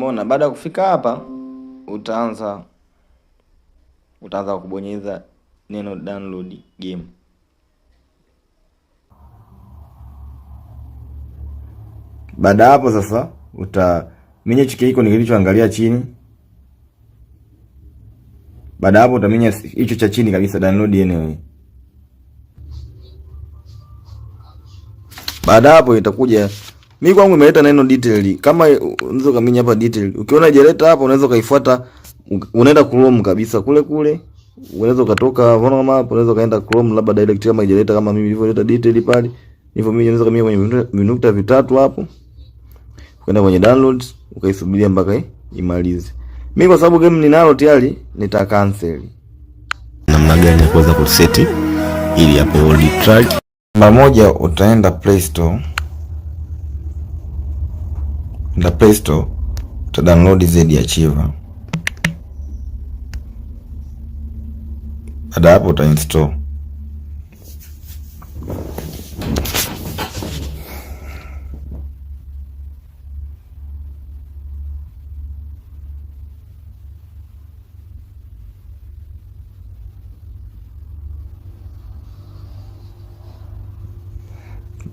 Umeona, baada ya kufika hapa utaanza kubonyeza neno download game. Baada hapo sasa utaminya hicho icon kilichoangalia chini. Baada hapo utaminya hicho cha chini kabisa, download anyway. Baada hapo itakuja, mimi kwangu imeleta neno detail. Kama unaweza kaminya hapa detail, ukiona haijaleta hapo unaweza kaifuata, unaenda Chrome kabisa kule. Unaweza ukatoka kama hapo, unaweza kaenda Chrome labda direct kama haijaleta, kama mimi nilivyoleta detail pale. Hivyo mimi naweza kaminya kwenye vinukta vitatu hapo, ukaenda kwenye downloads, ukaisubiria mpaka imalize. Mimi kwa sababu game ninalo tayari, nita cancel. Namna gani ya kuweza kuset ili hapo old track? Namba moja, utaenda Play Store. Na Play Store uta download ZD Archiver. Baada hapo uta install.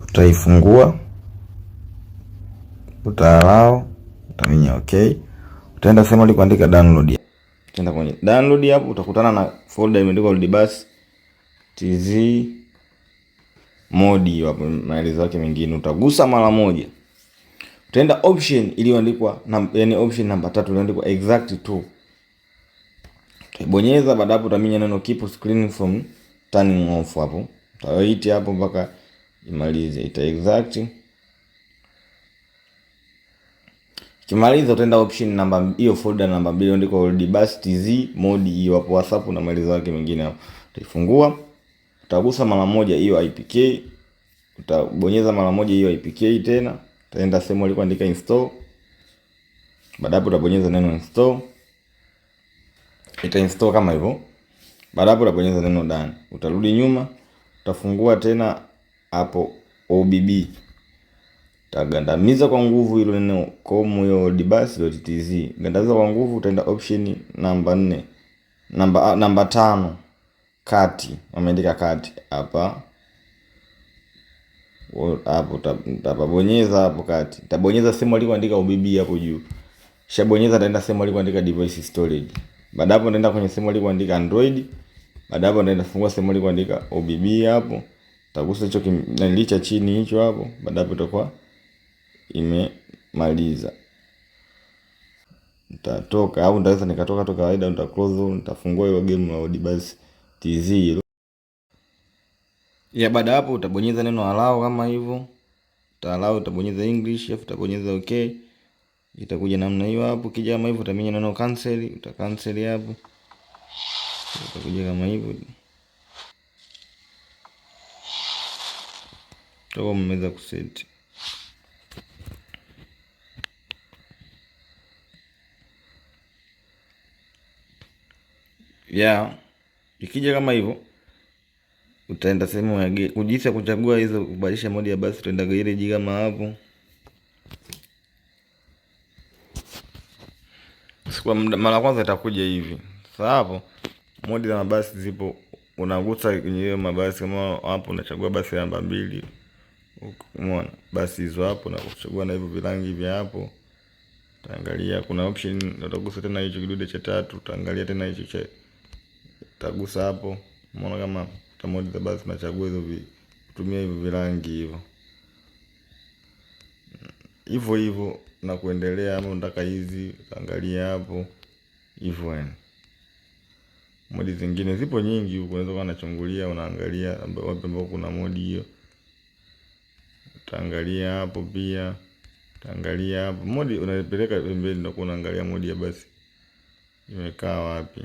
Utaifungua, utaallow, utaminya okay. Utaenda sehemu ile kuandika download. Utaenda kwenye download hapo, utakutana na folder imeandikwa OldBus TZ modi hapo, maelezo yake mengine. Utagusa mara moja. Utaenda option iliyoandikwa yani option namba 3 iliyoandikwa exact 2. Utaibonyeza. Baada hapo utaminya neno keep screen from turning off hapo. Utawait hapo mpaka imalize, ita exact. Kimaliza utaenda option namba hiyo, folder namba 2 iliyoandikwa OldBus TZ modi hiyo hapo, WhatsApp na maelezo yake mengine hapo. Utaifungua, utagusa mara moja hiyo IPK, utabonyeza mara moja hiyo IPK tena, utaenda sehemu iliyoandika install. Baada hapo utabonyeza neno install, ita install kama hivyo. Baada hapo utabonyeza neno done, utarudi nyuma, utafungua tena hapo OBB, utagandamiza kwa nguvu hilo neno com hiyo oldbus.tz, gandamiza kwa nguvu. Utaenda option namba 4 namba 5 kati, wameandika kati hapa hapo, utabonyeza hapo kati, utabonyeza sehemu iliyoandika OBB hapo juu. Shabonyeza, utaenda sehemu iliyoandika device storage. Baada hapo unaenda kwenye sehemu iliyoandika Android. Baada hapo unaenda fungua sehemu iliyoandika OBB hapo, utagusa hicho kinalicha chini hicho hapo. Baada hapo itakuwa imemaliza. Nitatoka au ndaweza nikatoka tu kawaida, nita close, nitafungua hiyo game la OldBus TZ hilo. Ya baada hapo utabonyeza neno allow kama hivyo. Allow, utabonyeza English, afu utabonyeza okay. Itakuja namna hiyo hapo. Kija kama hivyo utaminya neno cancel, uta cancel hapo. Itakuja kama hivyo. Toka mmeweza kuset. Ya ikija kama hivyo, utaenda sehemu ya kujisa kuchagua hizo kubadilisha modi ya basi, utaenda garage kama hapo. Kwa mara kwanza itakuja hivi. Sasa hapo modi za mabasi zipo, unagusa kwenye hiyo mabasi kama hapo, unachagua basi namba 2. Umeona basi hizo hapo, na kuchagua na hivyo virangi vya hapo. Utaangalia kuna option, utagusa tena hicho kidude cha 3, utaangalia tena hicho cha, utagusa hapo. Umeona kama modi za basi unachagua hizo kutumia hivyo virangi hivyo na kuendelea. Ama unataka hizi, utaangalia hapo hivyo yani. Modi zingine zipo nyingi huko, unaweza kuwa unachungulia, unaangalia wapi ambapo kuna modi hiyo. Utaangalia hapo pia. Utaangalia hapo modi unapeleka pembeni, ndio unaangalia modi ya basi imekaa wapi.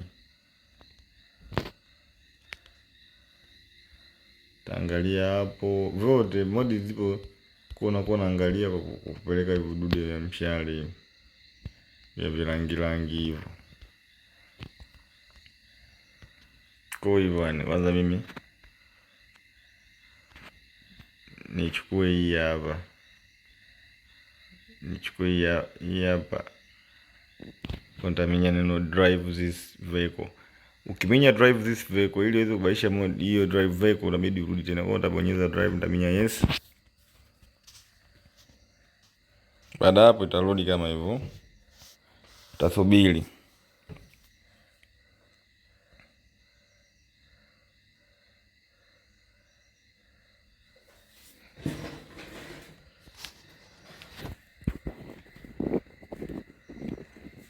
Utaangalia hapo vyote modi zipo, kuna unaangalia kwa kupeleka vidude vya mshale ya virangi hivyo. Kwa hivyo ni kwanza mimi nichukue hii hapa, hii hapa Kwa nitaminya neno drive this vehicle. Ukiminya drive this vehicle ili uweze kubadilisha mode hiyo drive vehicle unabidi urudi tena. Kwa utabonyeza drive, nitaminya yes. Baada hapo itarudi kama hivyo. Utasubiri.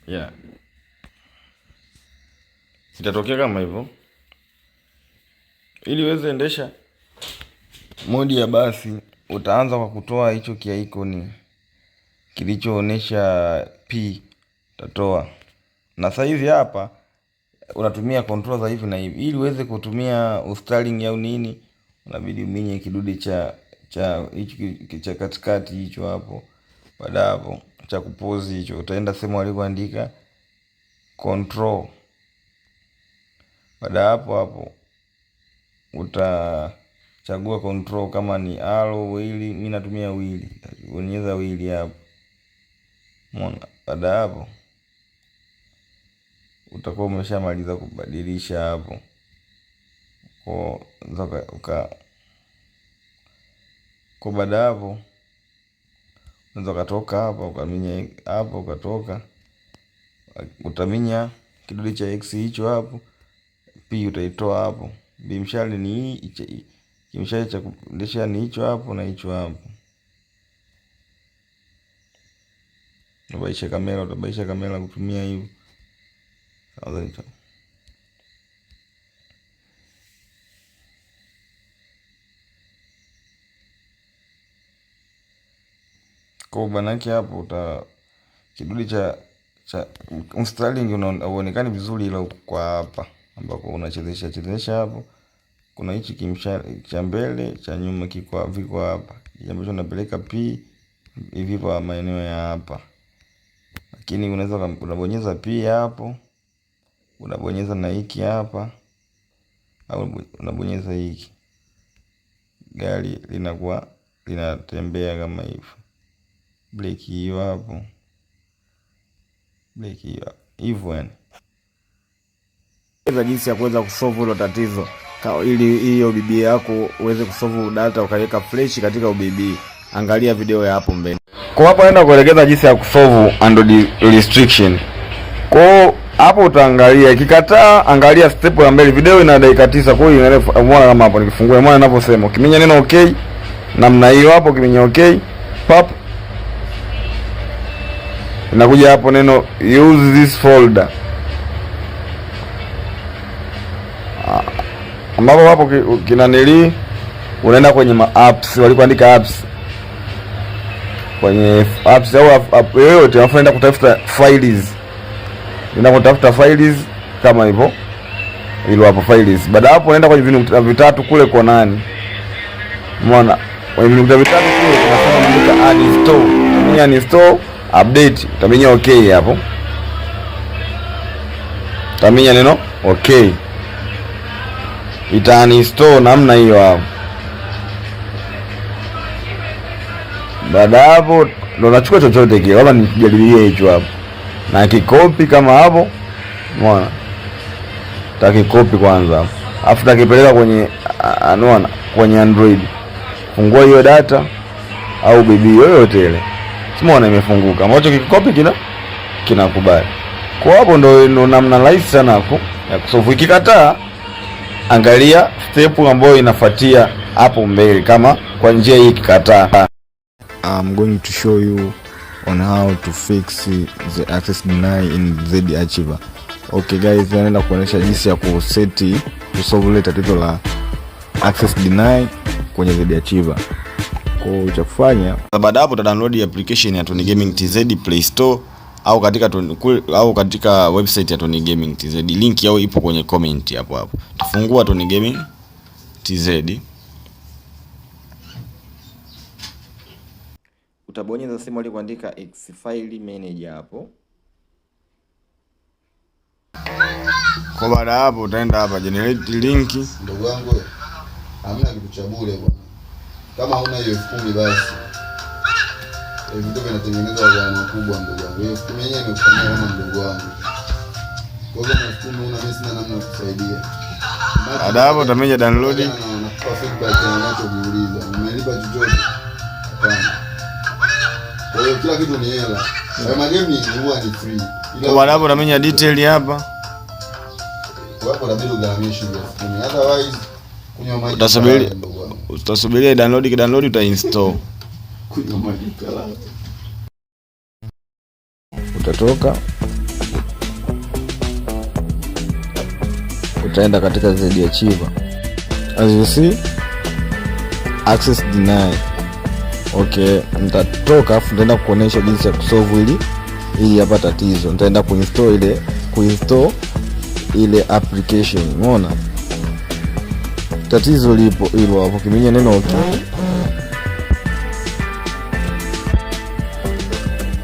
Yeah. Itatokea kama hivyo. Ili uweze endesha modi ya basi, utaanza kwa kutoa hicho kia icon kilichoonesha P, utatoa. Na sasa hivi hapa unatumia control za hivi na hivi. Ili uweze kutumia steering au nini, unabidi uminye kidude cha hicho cha katikati hicho hapo. Baada hapo cha kupause hicho, utaenda sehemu walikoandika control. Baada hapo utachagua control kama ni arrow, wheel. Mimi natumia wheel, bonyeza wheel hapo. Umeona? Baada hapo utakuwa umeshamaliza kubadilisha hapo. Kwa baada hapo unaweza kutoka hapa, ukaminya hapo, ukatoka, utaminya kidude cha X hicho hapo. P utaitoa hapo. Bimshale ni hii, kimshale cha kuendesha ni hicho hapo na hicho hapo. Utabaisha kamera kutumia hiyo. Sawa hicho. Kwa banaki hapo kidude cha steering unaonekana vizuri, ila kwa hapa ambako unachezesha hapo kuna hichi kimshale cha mbele cha nyuma viko hapa, ambacho unapeleka P hivi kwa maeneo ya hapa. Lakini unaweza unabonyeza P hapo, unabonyeza na hiki hapa, au unabonyeza hiki, gari linakuwa linatembea kama hivyo. Breki hiyo hapo, breki hiyo hivyo. Yani jinsi ya kuweza kusolve hilo tatizo, ili hiyo OBB yako uweze kusolve data ukaweka flash katika OBB, angalia video ya hapo mbele. Kwa hapo naenda kuelekeza jinsi ya kusolve Android restriction. Kwa hapo utaangalia, ikikataa angalia step ya mbele, video ina dakika 9. Kwa hiyo unaona kama hapo nikifungua, umeona ninavyosema, ukiminya neno okay namna hiyo hapo, ukiminya okay pop, inakuja hapo neno use this folder, ambapo hapo kinanili unaenda kwenye apps, walikoandika apps. Kwenye apps au app yoyote unaenda kutafuta files, kama hivyo, ile hapo files. Baada hapo unaenda kwenye vinukta vitatu kule kwa nani, umeona kwenye vinukta vitatu kule tunasema andika uninstall, mimi uninstall update, utaminya okay hapo, utaminya neno okay, ita-uninstall namna hiyo hapo. Baada hapo ndo unachukua chochote kile, kama nijaribie hicho hapo na kikopi kama hapo, umeona, takikopi kwanza hapo, afu takipeleka kwenye unaona kwenye Android, fungua hiyo data au bibi yoyote ile, umeona imefunguka, ambacho kikopi kinakubali. Kwa hapo ndo namna rahisi sana hapo ya kusolve. Ikikataa angalia step ambayo inafuatia hapo mbele, kama kwa njia hii ikikataa. I'm going to show you on how to fix the access deny in ZArchiver. Okay guys, naenda kuonyesha jinsi ya kusolve ile tatizo la access deny kwenye ZArchiver. Kwa cha kufanya, baada hapo download application ya Tony Gaming TZ Play Store au katika website ya Tony Gaming TZ. Link yao ipo kwenye comment hapo. Tufungua Tony Gaming TZ. Utabonyeza sehemu ile kuandika Xfile Manager hapo. Kwa baada hapo utaenda hapa generate link. Ndugu wangu, hamna kitu cha bure bwana. Kama huna hiyo 10,000 basi vitu vinatengenezwa kwa makubwa ndugu yangu. Hiyo mimi mwenyewe nimefanya kama mdogo wangu. Kwa hiyo nafikiri una mimi sina namna ya kusaidia. Baada hapo utamenya download na kupa feedback ya unachojiuliza. Umelipa chochote? Hapana. Kwa hiyo kila kitu ni hela. Kwa magame huwa ni free. Kwa baada hapo utamenya detail hapa. Kwa hapo inabidi ugharamie shilingi 10,000. Otherwise kunywa maji. Utasubiria download utainstall. Kunywa maji kala. Utatoka utaenda katika ZD Archiver. As you see, access denied. Okay, nitatoka afu nitaenda kuonesha jinsi ya kusolve ili hapa tatizo. Nitaenda kuinstall ile application. Umeona? Tatizo lipo hilo hapo, kiminya neno okay.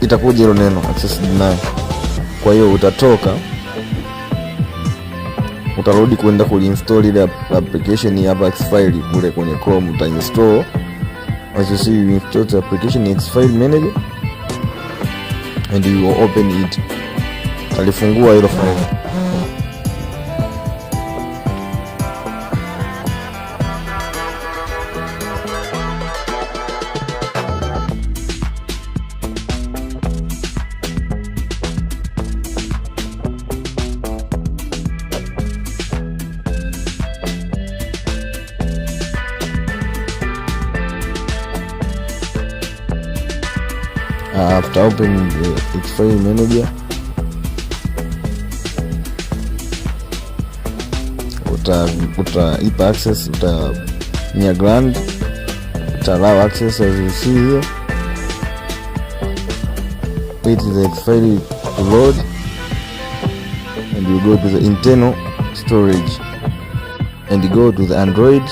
Itakuja hilo neno access denied. Kwa hiyo utatoka utarudi kwenda kuinstall ile application ya Xfile kule kwenye Chrome. Utainstall, as you see, you install the application Xfile manager and you will open it. Alifungua hilo file. After opening the Xfile manager, utaipa access, utanya grant, allow access as you see here. Wait the Xfile to load and you go to the internal storage and you go to the Android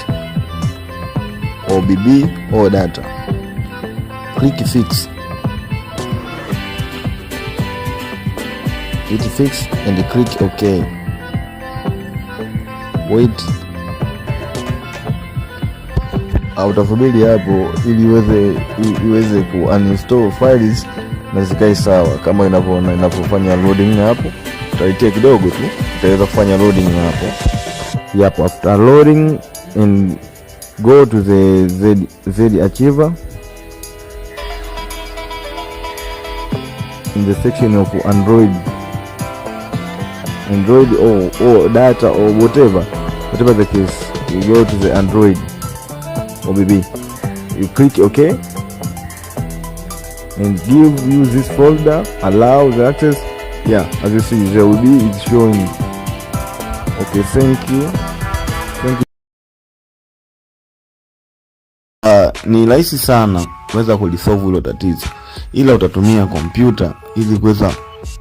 or BB or data. Click fix. Hit fix and click OK. Wait. Utasubiri hapo ili iweze ku uninstall files na zikae sawa kama inavyofanya loading hapo. Utaitia kidogo tu, utaweza kufanya loading hapo. Yapo, after loading and go to the ZD Archiver in the section of Android or data or whatever the case. You go to the Android or BB, you click OK and use this folder, allow the access. Yeah, as you see, there will be, it's showing. Okay, thank you. Ni rahisi sana kuweza kulisolve hilo tatizo, ila utatumia kompyuta ili kuweza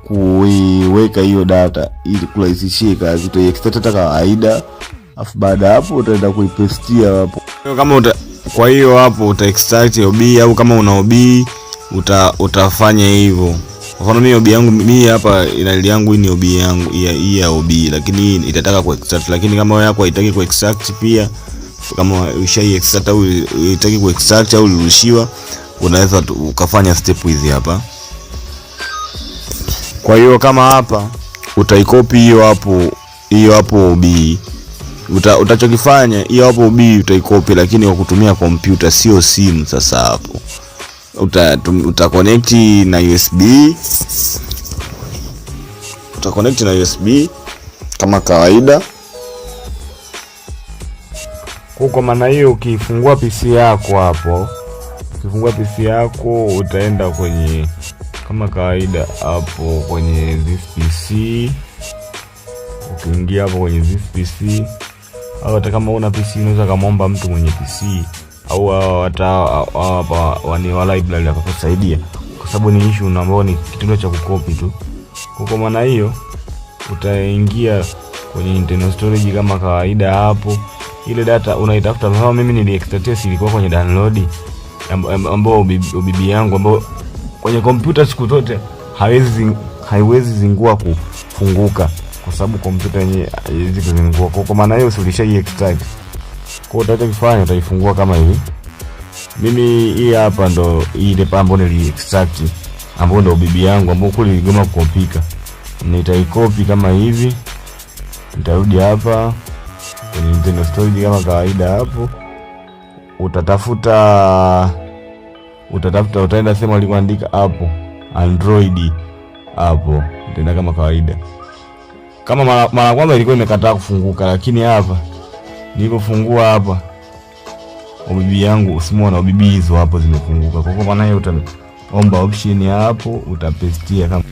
kuiweka hiyo data ili kurahisishia kazi. Utaextract data kawaida, afu baada hapo utaenda kuipestia hapo. Kwa hiyo hapo utaextract OB, au kama una OB utafanya hivyo. Kwa mfano mimi hapa email yangu ni OB yangu hii ya OB, lakini itataka kuextract. Lakini kama wewe yako haitaki kuextract pia, kama ushai extract au unataka kuextract au urushiwa, unaweza ukafanya step hizi hapa. Kwa hiyo kama hapa utaikopi hiyo hapo OB, utachokifanya hiyo hapo OB utaikopi, lakini kwa kutumia kompyuta sio simu. Sasa hapo utaconnect na USB, kama kawaida. Kwa maana hiyo ukifungua PC yako hapo, utaenda kwenye kama kawaida hapo kwenye this PC. Ukiingia hapo kwenye this PC, au hata kama una PC unaweza kumuomba mtu mwenye PC au hata hapa wa library akakusaidia, kwa sababu ni issue ambayo ni kitendo cha kukopi tu. Kwa maana hiyo utaingia kwenye internal storage kama kawaida hapo. Ile data unaitafuta. Kama mimi niliextract ilikuwa kwenye download ambao OBB yangu ambao kwenye kompyuta siku zote haiwezi zingua kufunguka, kwa sababu kompyuta yenyewe haiwezi kuzingua. Kwa maana hiyo ulisha extract. Kwa hiyo utakachofanya utaifungua kama hivi. Mimi hii hapa ndo ile pambo nili extract ambayo ndo bibi yangu ambayo kule iligoma kukopika. Nitaikopi kama hivi. Nitarudi hapa kwenye Nintendo storage kama kawaida hapo. Utaenda sema alikuandika hapo Android hapo. Nitaenda kama kawaida. Kama mara kwanza ilikuwa imekataa kufunguka, lakini hapa nilipofungua hapa bibi yangu usimuona bibi hizo hapo zimefunguka. Kwa maana hiyo utaomba option hapo utapestia kama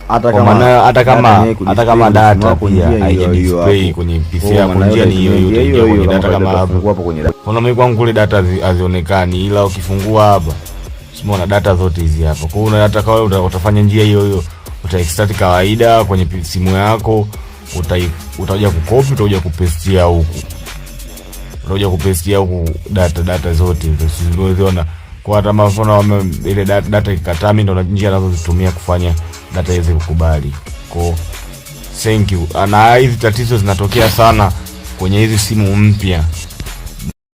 hata kama data pia haija display kwenye PC yako, njia ni hiyo hiyo kwenye data kama hapo kwenye data. Kuna mimi kwangu kule data hazionekani, ila ukifungua hapa usimuona data zote hizi hapa. Kwa hiyo data kwa utafanya njia hiyo hiyo, utaextract kawaida kwenye simu yako, utakuja kukopi, utakuja kupestia huku. Utakuja kupestia huku data zote usizoziona. Kwa hata mfano ile data ikataa, mimi ndo njia nazozitumia kufanya data hizi kukubali. Kwa thank you. Na hizi tatizo zinatokea sana kwenye hizi simu mpya.